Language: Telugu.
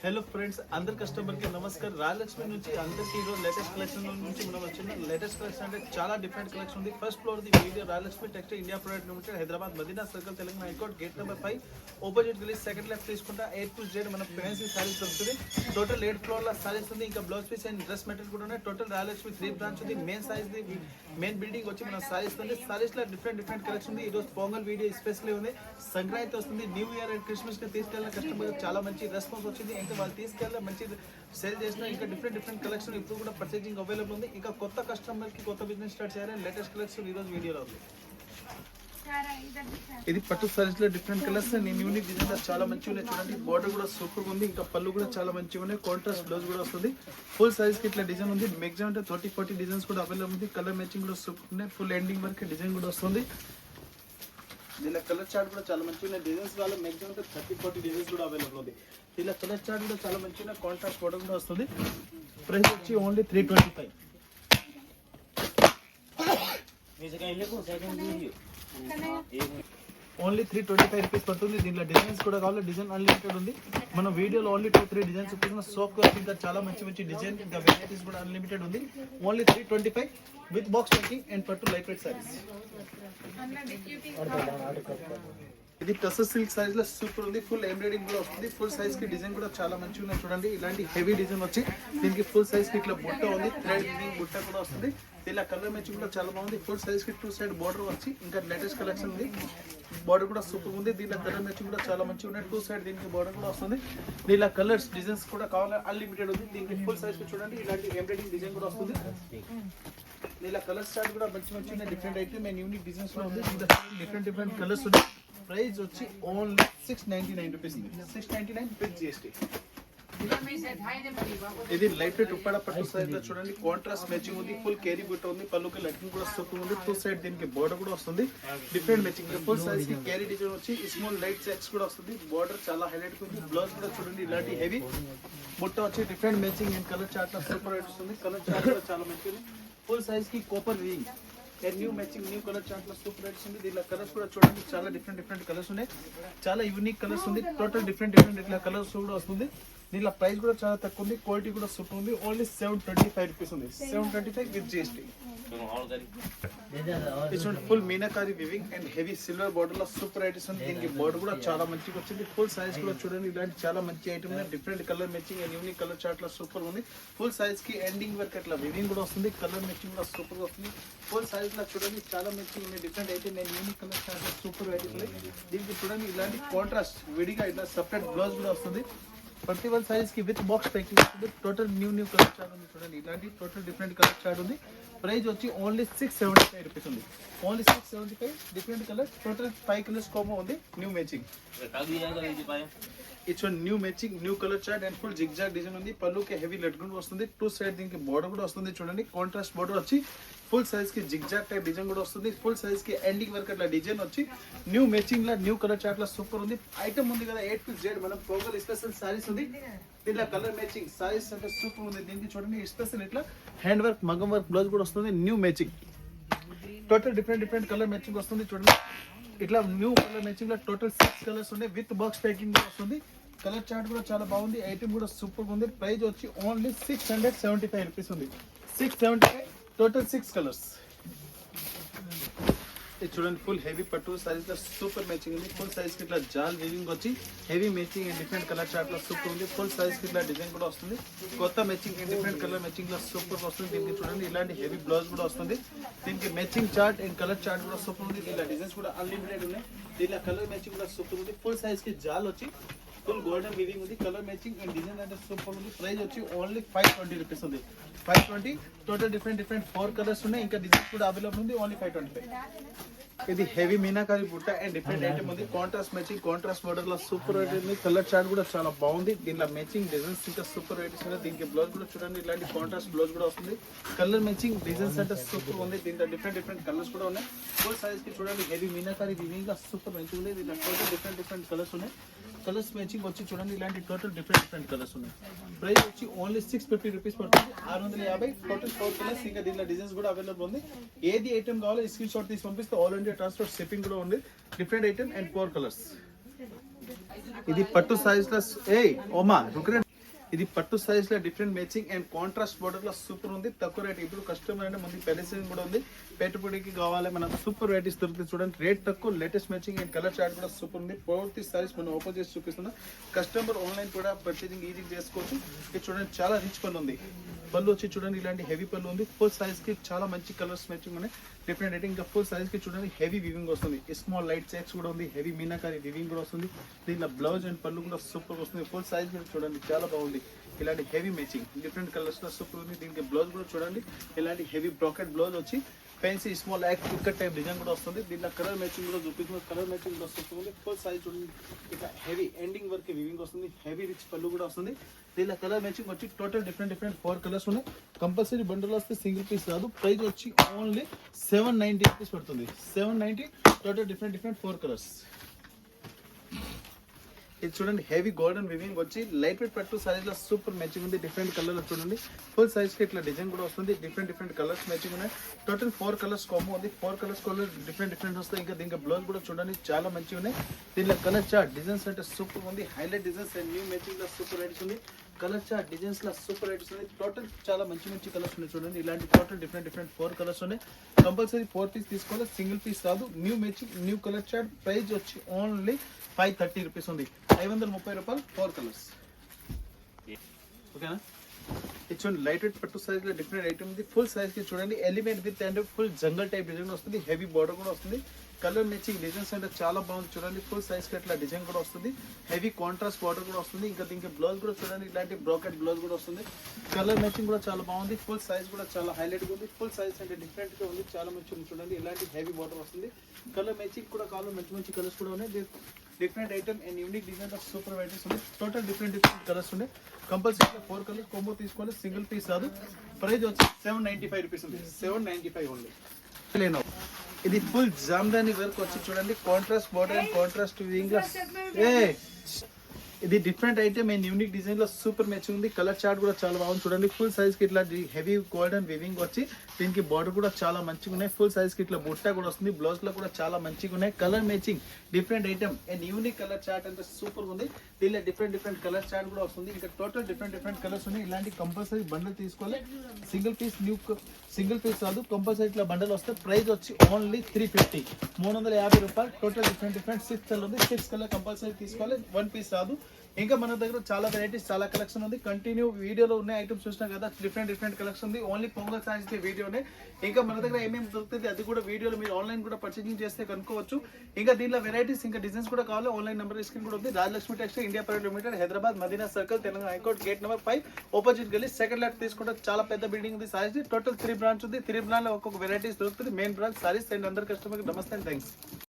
హలో ఫ్రెండ్స్, అందరి కస్టమర్కి నమస్కారం. రాయలక్ష్మి నుంచి అందరికీ ఈరోజు లేటెస్ట్ కలెక్షన్ నుంచి మనం వచ్చిన లేటెస్ట్ కలెక్షన్ అంటే చాలా డిఫరెంట్ కలెక్షన్ ఉంది. ఫస్ట్ ఫ్లోర్ ది video Rayalakshmi textile India private limited, Hyderabad Madina circle, Telangana high court, gate number 5, opposite గల్లీ, సెకండ్ లెఫ్ట్ తీసుకుంటా A to Z మన ఫ్యాన్సీ సారీస్ దొరుకుతుంది. టోటల్ 8 ఫ్లోర్ల సారీస్ ఉంది. ఇంకా blouse piece and dress material కూడా ఉన్నాయి. టోటల్ రాయలక్ష్మి 3 బ్రాంచ్ ఉంది. మెయిన్ సైజ్ ది మెయిన్ బిల్డింగ్ వచ్చి మన సారీస్ ఉంది. సారీస్ లో డిఫరెంట్ కలెక్షన్ ఉంది. ఈరోజు పొంగల్ వీడియో స్పెషల్లీ ఉంది. సంక్రాంతి వస్తుంది, న్యూ ఇయర్ అండ్ క్రిస్మస్ కి తీసుకెళ్ళిన కస్టమర్ చాలా మంచి రెస్పాన్స్ వచ్చింది. ఇంకా వాళ్ళు తీసుకెళ్ళిన మంచి సేల్ చేసిన ఇంకా డిఫరెంట్ కలెక్షన్ ఇప్పుడు కూడా పర్చేజింగ్ అవైలబుల్ ఉంది. ఇంకా కొత్త కస్టమర్ కి కొత్త బిజినెస్ స్టార్ట్ చేయాలని లేటెస్ట్ కలెక్షన్ ఈ రోజు వీడియోలో ఉంది. ఇది పట్టు సారీస్ లో డిఫరెంట్ కలర్స్ యూనిక్ డిజైన్ చాలా మంచిగా ఉన్నాయి. చూడండి, బోర్డర్ కూడా సూపర్ ఉంది. ఇంకా పళ్ళు కూడా చాలా మంచిగా ఉన్నాయి. కాంట్రాస్ట్ బ్లౌజ్ కూడా వస్తుంది. ఫుల్ సైజ్ కి ఇట్లా డిజైన్ ఉంది. మ్యాక్సిమం అంటే 30-40 డిజైన్స్ కూడా అవైలబుల్ ఉంది. కలర్ మ్యాచింగ్ కూడా సూపర్ ఉన్నాయి. ఫుల్ ఎండింగ్ వరకు డిజైన్ కూడా వస్తుంది. దీనిలో కలర్ చార్ట్ కూడా చాలా మంచిగా ఉన్నాయి. డిజైన్స్ వల్ల మ్యాక్సిమం అంటే 30-40 డిజైన్స్ కూడా అవైలబుల్ ఉంది. దీనిలో కలర్ చార్ట్ కూడా చాలా మంచిగా కాంట్రాస్ట్ బోర్డర్ కూడా వస్తుంది. ప్రైస్ వచ్చి ఓన్లీ 325. ఓన్లీ 325 రూపీస్ పడుతుంది. దీంట్లో డిజైన్స్ కూడా కావాలి. డిజైన్ అన్లిమిటెడ్ ఉంది. మన వీడియోలో ఓన్లీ 2-3 డిజైన్స్ చూపిస్తున్న సోప్ ఇంకా చాలా మంచి డిజైన్ ఇంకా వెరైటీస్ కూడా అన్లిమిటెడ్ ఉంది. Only 325 with box packing and పట్టు లైట్ వెయిట్ సారీస్. ఇది టసర్ సిల్క్ సైజ్ లో సూపర్ ఉంది. ఫుల్ ఎంబ్రాయిడింగ్ కూడా వస్తుంది. ఫుల్ సైజ్ కి డిజైన్ కూడా చాలా మంచిగా ఉన్నాయి. చూడండి, ఇలాంటి హెవీ డిజైన్ వచ్చి దీనికి ఫుల్ సైజ్ కి ఇట్లా బుట్ట ఉంది. థ్రెడ్ బుట్ట కూడా వస్తుంది. ఇలా కలర్ మ్యాచింగ్ కూడా చాలా బాగుంది. ఫుల్ సైజ్ కి 2 సైడ్ బోర్డర్ వచ్చి ఇంకా లేటెస్ట్ కలెక్షన్ ఉంది. బోర్డర్ కూడా సూపర్ ఉంది. దీనిలో కలర్ మ్యాచింగ్ కూడా చాలా మంచిగా ఉన్నాయి. 2 సైడ్ దీనికి బోర్డర్ కూడా వస్తుంది. దీనిలో కలర్స్ డిజైన్స్ కూడా కావాలి, అన్లిమిటెడ్ ఉంది. దీనికి ఫుల్ సైజ్ కి చూడండి ఇలాంటి ఎంబ్రాయిడింగ్ డిజైన్ కూడా వస్తుంది. ఇలా కలర్ స్టార్ట్ కూడా మంచి different item and unique designs లో ఉంది. డిఫరెంట్ కలర్స్ ఉన్నాయి. ప్రైస్ వచ్చి ఓన్లీ 699 రూపీస్ ఉంది. 699 విత్ GST. ఇది లైట్ వెయిట్ ఉప్పాడ పట్టు సైజ్ లో చూడండి, కాంట్రాస్ట్ మ్యాచింగ్ ఉంది. ఫుల్ కేరీ బుట్ట ఉంది. పళ్ళుకి లైటింగ్ కూడా సూపర్ ఉంది. 2 సైడ్ దీనికి బోర్డర్ కూడా వస్తుంది. డిఫరెంట్ మ్యాచింగ్ ఫుల్ సైజ్ కి క్యారీ డిజైన్ వచ్చి స్మాల్ లైట్ చెక్స్ కూడా వస్తుంది. బోర్డర్ చాలా హైలైట్ ఉంది. బ్లౌజ్ కూడా చూడండి ఇలాంటి హెవీ బుట్ట వచ్చి different matching and colour chart లో సూపర్ వస్తుంది. కలర్ చార్ట్ కూడా చాలా మంచిది. ఫుల్ సైజ్ కి Cooper weaving new matching new colour chart లో సూపర్ రేట్స్ ఉంది. దీనిలో కలర్స్ కూడా చూడండి చాలా డిఫరెంట్ కలర్స్ ఉన్నాయి. చాలా యూనిక్ కలర్స్ ఉంది. టోటల్ డిఫరెంట్ ఇట్లా కలర్స్ కూడా వస్తుంది. దీనిలో ప్రైస్ కూడా చాలా తక్కువ ఉంది. క్వాలిటీ కూడా సూపర్ ఉంది. ఓన్లీ 725 రూపీస్ ఉంది. 725 with GST. Full meenakari weaving and heavy silver border లో సూపర్ ఐటమ్స్ ఉంది. దీనికి బోర్డర్ కూడా చాలా మంచిగా వచ్చింది. ఫుల్ సైజ్ కూడా చూడండి ఇలాంటి చాలా మంచి item different colour matching and unique colour chart లో సూపర్ ఉంది. ఫుల్ సైజ్ కి ఎండింగ్ వరకు అట్లా వివింగ్ కూడా వస్తుంది. కలర్ మ్యాచింగ్ కూడా సూపర్ గా వస్తుంది. ఫుల్ సైజ్ లో చూడండి చాలా మంచిగా ఉన్నాయి. Different item and unique colour chart లో సూపర్ ఐటమ్ ఉంది. దీనికి చూడండి ఇలాంటి కాంట్రాస్ట్ విడిగా ఇట్లా సెపరేట్ బ్లౌజ్ కూడా వస్తుంది. 31 సైజ్ కి విత్ బాక్స్ ప్యాకింగ్ వస్తుంది. టోటల్ న్యూ కలర్ చార్ట్ ఉంది. చూడండి ఇలాంటి టోటల్ డిఫరెంట్ కలర్ చార్ట్ ఉంది. ప్రైస్ వచ్చి ఓన్లీ 675 రూపీస్ ఉంది. Only 675 different colour. Total 5 colours combo ఉంది. New matching it's new matching new colour chart and full zigzag design ఉంది. పళ్ళుకి హెవీ లెట్గుండ్ వస్తుంది. 2 సైడ్ దీనికి బోర్డర్ కూడా వస్తుంది. చూడండి కాంట్రాస్ట్ బోర్డర్ వచ్చి ఫుల్ సైజ్ కి జిగ్జాగ్ టైప్ డిజైన్ కూడా వస్తుంది. ఫుల్ సైజ్ కి ఎండింగ్ వరకు అట్లా డిజైన్ వచ్చి న్యూ మ్యాచింగ్ లా న్యూ కలర్ చార్ట్ లా సూపర్ ఉంది. ఐటమ్ ఉంది కదా A to Z మనం పొంగల్ స్పెషల్ సారీస్ ఉంది. దీంట్లో కలర్ మ్యాచింగ్ సారీస్ అంటే సూపర్ ఉంది. దీనికి చూడండి స్పెషల్ ఇట్లా హ్యాండ్ వర్క్ మగం వర్క్ బ్లౌజ్ కూడా వస్తుంది. New matching total different colour matching వస్తుంది. చూడండి ఇట్లా న్యూ కలర్ మ్యాచింగ్ లో టోటల్ 6 కలర్స్ ఉన్నాయి. విత్ బాక్స్ ప్యాకింగ్ కూడా వస్తుంది. కలర్ చార్ట్ కూడా చాలా బాగుంది. ఐటమ్ కూడా సూపర్ ఉంది. ప్రైస్ వచ్చి ఓన్లీ 675 రూపీస్ ఉంది. 675 టోటల్ 6 కలర్స్. చూడండి ఫుల్ హెవీ పట్టు సైజ్ లో సూపర్ మ్యాచింగ్ ఉంది. ఫుల్ సైజ్ కి ఇట్లా జాల్ వీవింగ్ వచ్చి heavy matching and different colour chart లో సూపర్ ఉంది. ఫుల్ సైజ్ కి ఇట్లా డిజైన్ కూడా వస్తుంది. కొత్త matching and different colour matching లో సూపర్ వస్తుంది. దీనికి చూడండి ఇలాంటి హెవీ బ్లౌజ్ కూడా వస్తుంది. దీనికి matching chart and colour chart కూడా సూపర్ ఉంది. ఇలా డిజైన్స్ కూడా అన్లిమిటెడ్ ఉన్నాయి. దీనిలో కలర్ మ్యాచింగ్ కూడా సూపర్ ఉంది. ఫుల్ సైజ్ కి జాల్ వచ్చి ఫుల్ గోల్డెన్ వీవింగ్ ఉంది. కలర్ మ్యాచింగ్ అండ్ డిజైన్ అంటే సూపర్ ఉంది. ప్రైస్ వచ్చి ఓన్లీ 520 రూపీస్ ఉంది. 520 టోటల్ డిఫరెంట్ 4 కలర్స్ ఉన్నాయి. ఇంకా డిజైన్స్ కూడా అవైలబుల్ ఉంది. ఓన్లీ 525. ఇది హెవీ మీనాకారి బుట్ట అండ్ డిఫరెంట్ ఐటమ్ ఉంది. కాంట్రాస్ట్ మ్యాచింగ్ కాంట్రాస్ట్ బోర్డర్ లో సూపర్ ఐటమ్ ఉంది. కలర్ చార్ట్ కూడా చాలా బాగుంది. దీనిలో మ్యాచింగ్ డిజైన్స్ ఇంకా సూపర్ ఐటమ్స్ ఉన్నాయి. దీనికి బ్లౌజ్ కూడా చూడండి ఇలాంటి కాంట్రాస్ట్ బ్లౌజ్ కూడా వస్తుంది. కలర్ మ్యాచింగ్ డిజైన్స్ అంటే సూపర్ ఉంది. దీంట్లో డిఫరెంట్ కలర్స్ కూడా ఉన్నాయి. ఫుల్ సైజ్ కి చూడండి హెవీ మీనాకారి వివింగ్ గా సూపర్ మ్యాచింగ్ ఉంది. దీంట్లో టోటల్ డిఫరెంట్ కలర్స్ ఉన్నాయి. కలర్స్ మ్యాచింగ్ వచ్చి చూడండి ఇలాంటి టోటల్ డిఫరెంట్ కలర్స్ ఉన్నాయి. ప్రైస్ వచ్చి ఓన్లీ 650 రూపీస్ పడుతుంది. 650 టోటల్ 4 కలర్స్. ఇంకా దీనిలో డిజైన్స్ కూడా అవైలబుల్ ఉంది. ఏది ఐటమ్ కావాలో స్క్రీన్ షాట్ తీసి పంపిస్తే ఆల్ ఇండియా ట్రాన్స్పోర్ట్ షిప్పింగ్ కూడా ఉంది. Different item and 4 colours. ఇది పట్టు సైజ్ లో ఓమా రుకరే ఇది పట్టు సైజ్ లో different matching and contrast border లో సూపర్ ఉంది. తక్కువ రేట్. ఇప్పుడు కస్టమర్ అంటే మంది పెళ్లి కూడా ఉంది, పెట్టుబడికి కావాలి మన సూపర్ వెరైటీస్ దొరుకుతుంది. చూడండి రేట్ తక్కువ, latest matching and colour chart కూడా సూపర్ ఉంది. పూర్తి సారీస్ మనం ఓపెన్ చేసి చూపిస్తున్నాం. కస్టమర్ ఆన్లైన్ కూడా పర్చేసింగ్ ఈజీ చేసుకోవచ్చు. ఇది చూడండి చాలా రిచ్ పళ్ళు ఉంది. పళ్ళు వచ్చి చూడండి ఇలాంటి హెవీ పళ్ళు ఉంది. ఫుల్ సైజ్ కి చాలా మంచి కలర్స్ మ్యాచింగ్ ఉన్నాయి. Different rating. ఇంకా ఫుల్ సైజ్ కి చూడండి హెవీ వివింగ్ వస్తుంది. స్మాల్ లైట్ చెక్స్ కూడా ఉంది. హెవీ మీనాకారి వివింగ్ కూడా వస్తుంది. దీనిలో బ్లౌజ్ అండ్ పళ్ళు కూడా సూపర్ వస్తుంది. ఫుల్ సైజ్ మీద చూడండి చాలా బాగుంది. ఇలాంటి హెవీ మ్యాచింగ్ డిఫరెంట్ కలర్స్ లో సూపర్ ఉంది. దీనికి బ్లౌజ్ కూడా చూడండి ఇలాంటి హెవీ బ్రాకెట్ బ్లౌజ్ వచ్చి ఫ్యాన్సీ స్మాల్ యాక్ పిక్కట్ టైప్ డిజైన్ కూడా వస్తుంది. దీంట్లో కలర్ మ్యాచింగ్ కూడా చూపిస్తుంది. కలర్ మ్యాచింగ్ కూడా సూపర్ ఉంది. ఫుల్ సైజ్ చూడండి ఇక హెవీ ఎండింగ్ వరకు వివింగ్ వస్తుంది. హెవీ రిచ్ పళ్ళు కూడా వస్తుంది. దీనిలో కలర్ మ్యాచింగ్ వచ్చి టోటల్ డిఫరెంట్ 4 కలర్స్ ఉన్నాయి. కంపల్సరీ బండిల్ వస్తే సింగిల్ పీస్ రాదు. ప్రైస్ వచ్చి ఓన్లీ 790 రూపీస్ పడుతుంది. 790 టోటల్ డిఫరెంట్ 4 కలర్స్. ఇది చూడండి హెవీ గోల్డెన్ వివింగ్ వచ్చి లైట్ వెయిట్ పట్టు సైజ్ లో సూపర్ మ్యాచింగ్ ఉంది. డిఫరెంట్ కలర్ లో చూడండి ఫుల్ సైజ్ కి ఇట్లా డిజైన్ కూడా వస్తుంది. డిఫరెంట్ కలర్స్ మ్యాచింగ్ ఉన్నాయి. టోటల్ 4 కలర్స్ కాంబో ఉంది. 4 కలర్స్ డిఫరెంట్ వస్తాయి. ఇంకా దీనికి బ్లౌజ్ కూడా చూడండి చాలా మంచిగా ఉన్నాయి. దీనిలో కలర్ చార్ట్ డిజైన్స్ అంటే సూపర్ ఉంది. Highlight designs and new matching లో సూపర్ రైట్స్ ఉంది. కలర్ చార్ట్ డిజైన్స్ లో సూపర్ రైట్స్ ఉంది. టోటల్ చాలా మంచి కలర్స్ ఉన్నాయి. చూడండి ఇలాంటి టోటల్ డిఫరెంట్ 4 కలర్స్ ఉన్నాయి. కంపల్సరీ 4 పీస్ తీసుకోవాలి, సింగిల్ పీస్ రాదు. New matching new colour chart. Price వచ్చి ఓన్లీ 530 రూపీస్ ఉంది. 530 రూపాయలు 4 కలర్స్. ఓకేనా? ఇది చూడండి లైట్ వెయిట్ పట్టు సైజ్ లో డిఫరెంట్ ఐటమ్ ఉంది. ఫుల్ సైజ్ కి చూడండి element with and full jungle type design వస్తుంది. హెవీ బార్డర్ కూడా వస్తుంది. కలర్ మ్యాచింగ్ డిజైన్స్ అంటే చాలా బాగుంది. చూడండి ఫుల్ సైజ్ కి అట్లా డిజైన్ కూడా వస్తుంది. హెవీ కాంట్రాస్ట్ బార్డర్ కూడా వస్తుంది. ఇంకా దీనికి బ్లౌజ్ కూడా చూడండి ఇలాంటి బ్రాకెట్ బ్లౌజ్ కూడా వస్తుంది. కలర్ మ్యాచింగ్ కూడా చాలా బాగుంది. ఫుల్ సైజ్ కూడా చాలా హైలైట్ గా ఉంది. ఫుల్ సైజ్ అంటే డిఫరెంట్ గా ఉంది. చాలా మంచిగా ఉంది. చూడండి ఇలాంటి హెవీ బార్డర్ వస్తుంది. కలర్ మ్యాచింగ్ కూడా కావాలి. మంచి కలర్స్ కూడా ఉన్నాయి. Different item and unique design of super varieties ఉన్నాయి. టోటల్ డిఫరెంట్ కలర్స్ ఉన్నాయి. కంపల్సరీ 4 కలర్స్ కాంబో తీసుకోవాలి, సింగిల్ పీస్ రాదు. ప్రైస్ వచ్చి 795 రూపీస్ ఉంది. 795 ఓన్లీ. ఇది ఫుల్ జామ్దాని వర్క్ వచ్చి చూడండి contrast border and contrast weaving. ఇది different item and unique design లో సూపర్ మ్యాచింగ్ ఉంది. కలర్ చార్ట్ కూడా చాలా బాగుంది. చూడండి ఫుల్ సైజ్ కి ఇట్లా హెవీ గోల్డెన్ వివింగ్ వచ్చి దీనికి బార్డర్ కూడా చాలా మంచిగా ఉన్నాయి. ఫుల్ సైజ్ కి ఇట్లా బుట్ట కూడా వస్తుంది. బ్లౌజ్ లో కూడా చాలా మంచిగా ఉన్నాయి. Colour matching different item and unique colour chart అంటే సూపర్ ఉంది. దీనిలో డిఫరెంట్ కలర్ చార్ట్ కూడా వస్తుంది. ఇంకా టోటల్ డిఫరెంట్ కలర్స్ ఉన్నాయి. ఇలాంటి కంపల్సరీ బండల్ తీసుకోవాలి, సింగిల్ పీస్ రాదు. కంపల్సరీ ఇట్లా బండల్ వస్తే ప్రైస్ వచ్చి ఓన్లీ 350, 350 రూపాయలు. టోటల్ డిఫరెంట్ 6 కలర్ ఉంది. 6 కలర్ కంపల్సరీ తీసుకోవాలి, 1 పీస్ రాదు. ఇంకా మన దగ్గర చాలా వెరైటీస్ చాలా కలెక్షన్ ఉంది. కంటిన్యూ వీడియోలో ఉన్న ఐటమ్స్ చూసినా కదా డిఫరెంట్ కలెక్షన్ ఉంది. ఓన్లీ పొంగల్ సాయంత్రం వీడియోనే. ఇంకా మన దగ్గర ఏమేమి దొరుకుతుంది అది కూడా వీడియోలో మీరు ఆన్లైన్ కూడా పర్చేసింగ్ చేస్తే కనుక్కోవచ్చు. ఇంకా దీనిలో వెరైటీస్ ఇంకా డిజైన్స్ కూడా కావాలి. ఆన్లైన్ నెంబర్ స్క్రీన్ కూడా ఉంది. Rajalakshmi textile, India private limited, Hyderabad, Madina circle, Telangana high court, gate number 5, opposite గల్లీ, సెకండ్ లెఫ్ట్ తీసుకుంటే చాలా పెద్ద బిల్డింగ్ ఉంది. సారీస్ టోటల్ 3 బ్రాంచ్ ఉంది. 3 బ్రాంచ్ లో ఒక్కొక్క వెరైటీస్ దొరుకుతుంది. Main branch saris. అండ్ అందరు కస్టమర్ నమస్తే అండ్ థ్యాంక్స్.